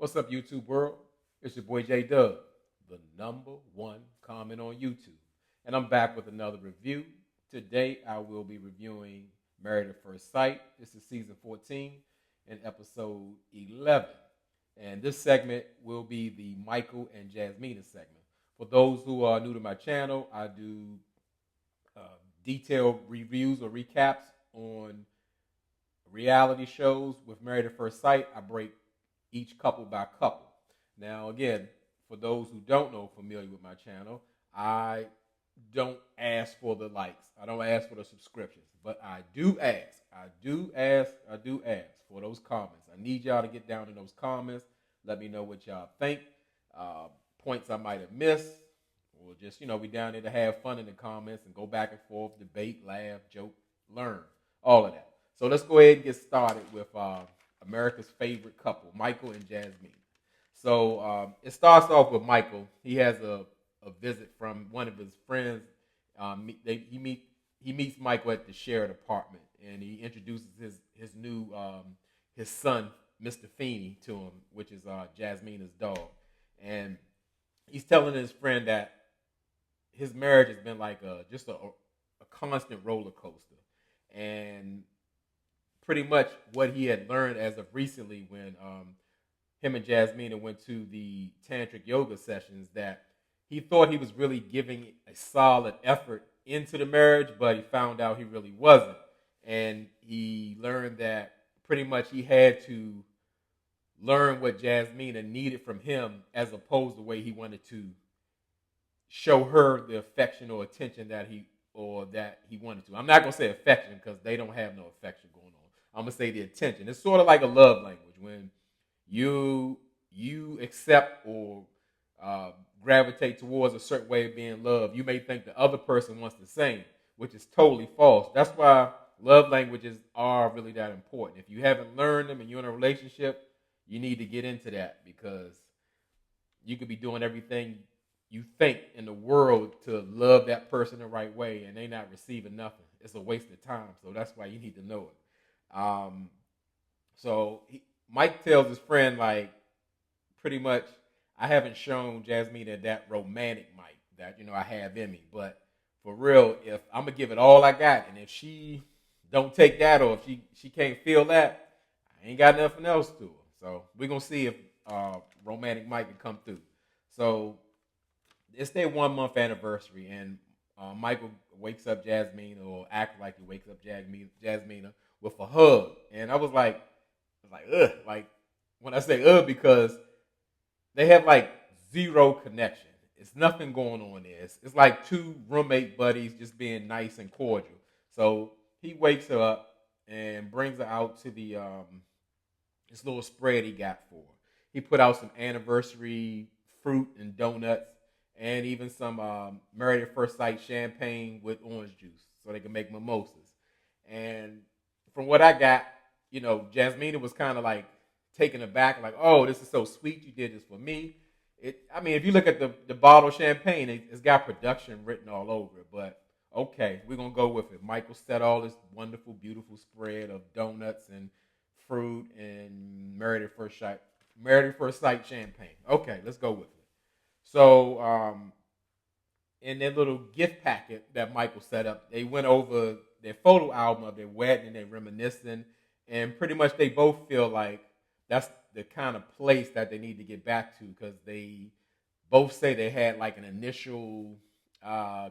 What's up, YouTube world? It's your boy J Dub, the number one comment on YouTube. And I'm back with another review. Today, I will be reviewing Married at First Sight. This is season 14 and episode 11. And this segment will be the Michael and Jasmina segment. For those who are new to my channel, I do uh, detailed reviews or recaps on reality shows with Married at First Sight. I break each couple by couple. Now, again, for those who don't know, familiar with my channel, I don't ask for the likes. I don't ask for the subscriptions, but I do ask. I do ask for those comments. I need y'all to get down in those comments. Let me know what y'all think. Points I might have missed, or just, we down there to have fun in the comments and go back and forth, debate, laugh, joke, learn, all of that. So let's go ahead and get started with America's favorite couple, Michael and Jasmine. So it starts off with Michael. He has a visit from one of his friends. He meets Michael at the shared apartment, and he introduces his new his son, Mr. Feeney, to him, which is Jasmina's dog. And he's telling his friend that his marriage has been like just a constant roller coaster, and pretty much what he had learned as of recently when him and Jasmina went to the tantric yoga sessions, that he thought he was really giving a solid effort into the marriage, but he found out he really wasn't. And he learned that pretty much he had to learn what Jasmina needed from him as opposed to the way he wanted to show her the affection or attention that he wanted to. I'm not going to say affection because they don't have no affection going on. I'm going to say the attention. It's sort of like a love language. When you accept or gravitate towards a certain way of being loved, you may think the other person wants the same, which is totally false. That's why love languages are really that important. If you haven't learned them and you're in a relationship, you need to get into that, because you could be doing everything you think in the world to love that person the right way, and they're not receiving nothing. It's a waste of time. So that's why you need to know it. Mike tells his friend, like, pretty much, I haven't shown Jasmina that romantic Mike that, I have in me. But for real, if I'm going to give it all I got, and if she don't take that, or if she can't feel that, I ain't got nothing else to her. So we're going to see if romantic Mike can come through. So it's their 1 month anniversary, and Michael wakes up Jasmina, or acts like he wakes up Jasmina with a hug. And I was like, ugh. Like, when I say ugh, because they have like zero connection. It's nothing going on there. It's like two roommate buddies just being nice and cordial. So he wakes her up and brings her out to the this little spread he got for her. He put out some anniversary fruit and donuts, and even some Married at First Sight champagne with orange juice, so they can make mimosas. And from what I got, Jasmina was kind of like taken aback, like, "Oh, this is so sweet. You did this for me." If you look at the bottle of champagne, it's got production written all over it. But okay, we're gonna go with it. Michael set all this wonderful, beautiful spread of donuts and fruit and Married at First Sight champagne. Okay, let's go with it. So, in their little gift packet that Michael set up, they went over their photo album of their wedding, and they're reminiscing, and pretty much they both feel like that's the kind of place that they need to get back to, because they both say they had like an initial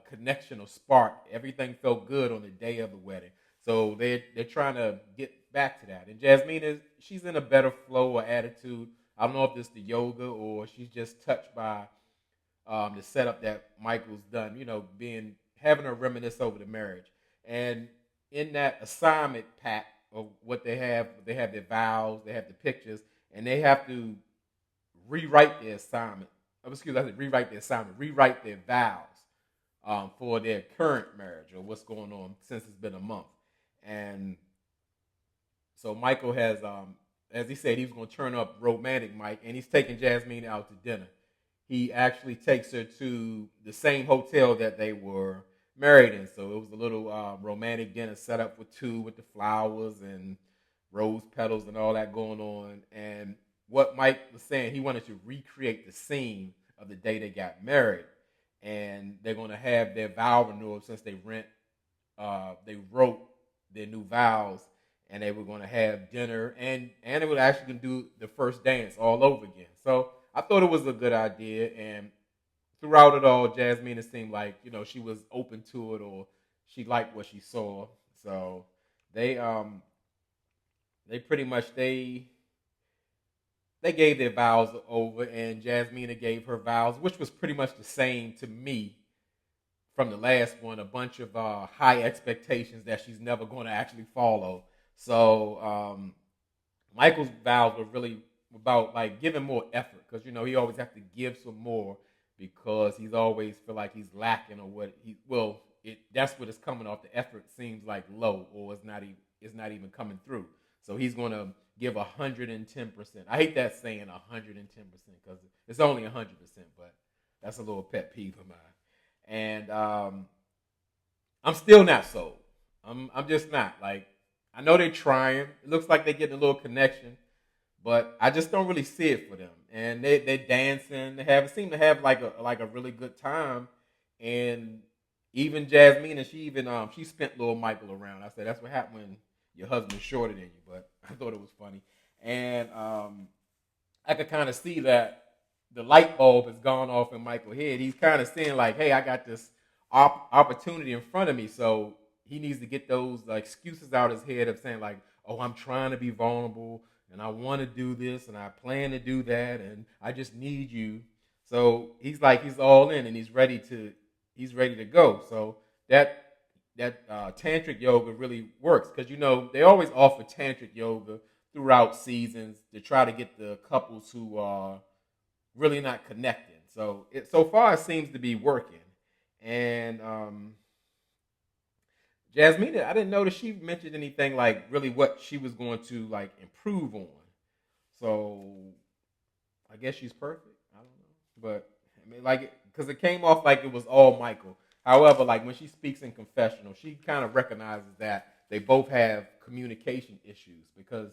connection or spark. Everything felt good on the day of the wedding, so they're trying to get back to that. And Jasmine she's in a better flow or attitude. I don't know if it's the yoga or she's just touched by the setup that Michael's done, having her reminisce over the marriage. And in that assignment pack of what they have their vows, they have the pictures, and they have to rewrite their assignment. Rewrite their vows for their current marriage, or what's going on since it's been a month. And so Michael has, as he said, he was going to turn up romantic Mike, and he's taking Jasmine out to dinner. He actually takes her to the same hotel that they were married in. So it was a little romantic dinner set up for two, with the flowers and rose petals and all that going on. And what Mike was saying, he wanted to recreate the scene of the day they got married, and they're going to have their vow renewal since they wrote their new vows, and they were going to have dinner, and they were actually going to do the first dance all over again. So I thought it was a good idea, and throughout it all, Jasmina seemed like she was open to it, or she liked what she saw. So they they pretty much they gave their vows over, and Jasmina gave her vows, which was pretty much the same to me from the last one. A bunch of high expectations that she's never going to actually follow. So Michael's vows were really about like giving more effort, because he always have to give some more, because he's always feel like he's lacking, or what he well that's what it's coming off. The effort seems like low, or it's not even coming through. So he's going to give 110%. I hate that saying 110%, because it's only 100%, but that's a little pet peeve of mine. And I'm still not sold. I'm just not. Like, I know they're trying. It looks like they're getting a little connection, but I just don't really see it for them. And they're dancing. They seem to have like a really good time. And even Jasmina, she spent little Michael around. I said that's what happened when your husband's shorter than you. But I thought it was funny, and I could kind of see that the light bulb has gone off in Michael's head. He's kind of saying like, "Hey, I got this opportunity in front of me," so he needs to get those excuses out of his head of saying like, "Oh, I'm trying to be vulnerable, and I want to do this, and I plan to do that, and I just need you." So he's all in, and he's ready to go. So that tantric yoga really works, because they always offer tantric yoga throughout seasons to try to get the couples who are really not connecting. So so far it seems to be working. And Jasmina, I didn't notice she mentioned anything like really what she was going to like improve on. So I guess she's perfect. I don't know, but I mean, like, because it came off like it was all Michael. However, like when she speaks in confessional, she kind of recognizes that they both have communication issues, because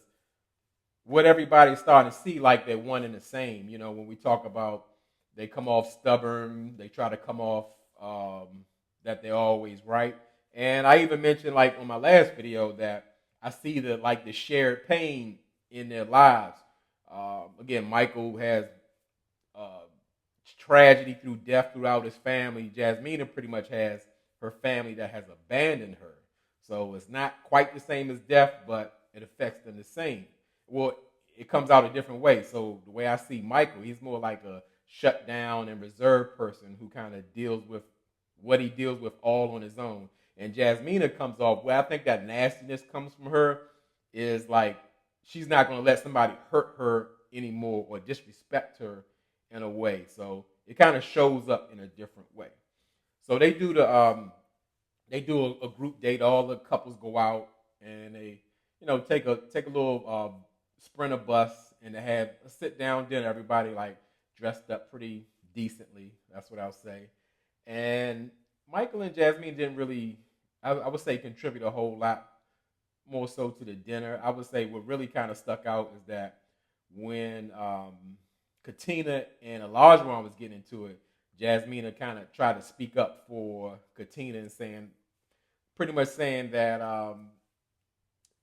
what everybody's starting to see like they're one and the same. When we talk about they come off stubborn, they try to come off that they're always right. And I even mentioned like on my last video that I see the shared pain in their lives. Again, Michael has uh, tragedy through death throughout his family. Jasmina pretty much has her family that has abandoned her. So it's not quite the same as death, but it affects them the same. Well, it comes out a different way. So the way I see Michael, he's more like a shut down and reserved person who kind of deals with what he deals with all on his own. And Jasmina comes off, where I think that nastiness comes from her, is like she's not going to let somebody hurt her anymore or disrespect her in a way. So it kind of shows up in a different way. So they do a group date. All the couples go out, and they take a little sprinter bus, and they have a sit down dinner. Everybody like dressed up pretty decently. That's what I'll say. And Michael and Jasmine didn't really, I would say, contribute a whole lot more so to the dinner. I would say what really kind of stuck out is that when Katina and Olajuwon was getting into it, Jasmina kind of tried to speak up for Katina and pretty much saying that,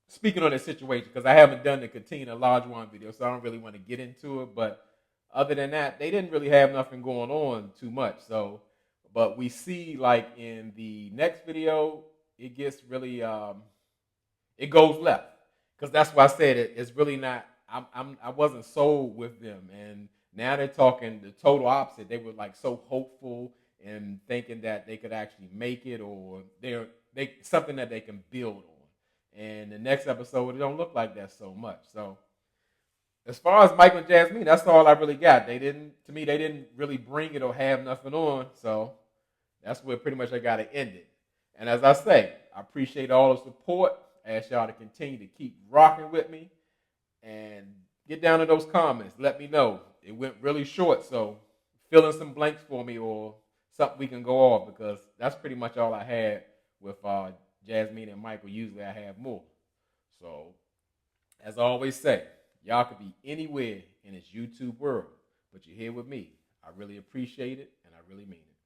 speaking on the situation, because I haven't done the Katina Olajuwon video, so I don't really want to get into it. But other than that, they didn't really have nothing going on too much. So, but we see like in the next video, it gets really, it goes left, because that's why I said it's really not. I wasn't sold with them, and now they're talking the total opposite. They were like so hopeful and thinking that they could actually make it, or they something that they can build on. And the next episode, it don't look like that so much. So as far as Michael and Jasmine, that's all I really got. They didn't really bring it or have nothing on. So that's where pretty much I got to end it. And as I say, I appreciate all the support. I ask y'all to continue to keep rocking with me, and get down to those comments. Let me know. It went really short, so fill in some blanks for me, or something we can go off, because that's pretty much all I had with Jasmine and Michael. Usually I have more. So, as I always say, Y'all could be anywhere in this YouTube world, but you're here with me. I really appreciate it, and I really mean it.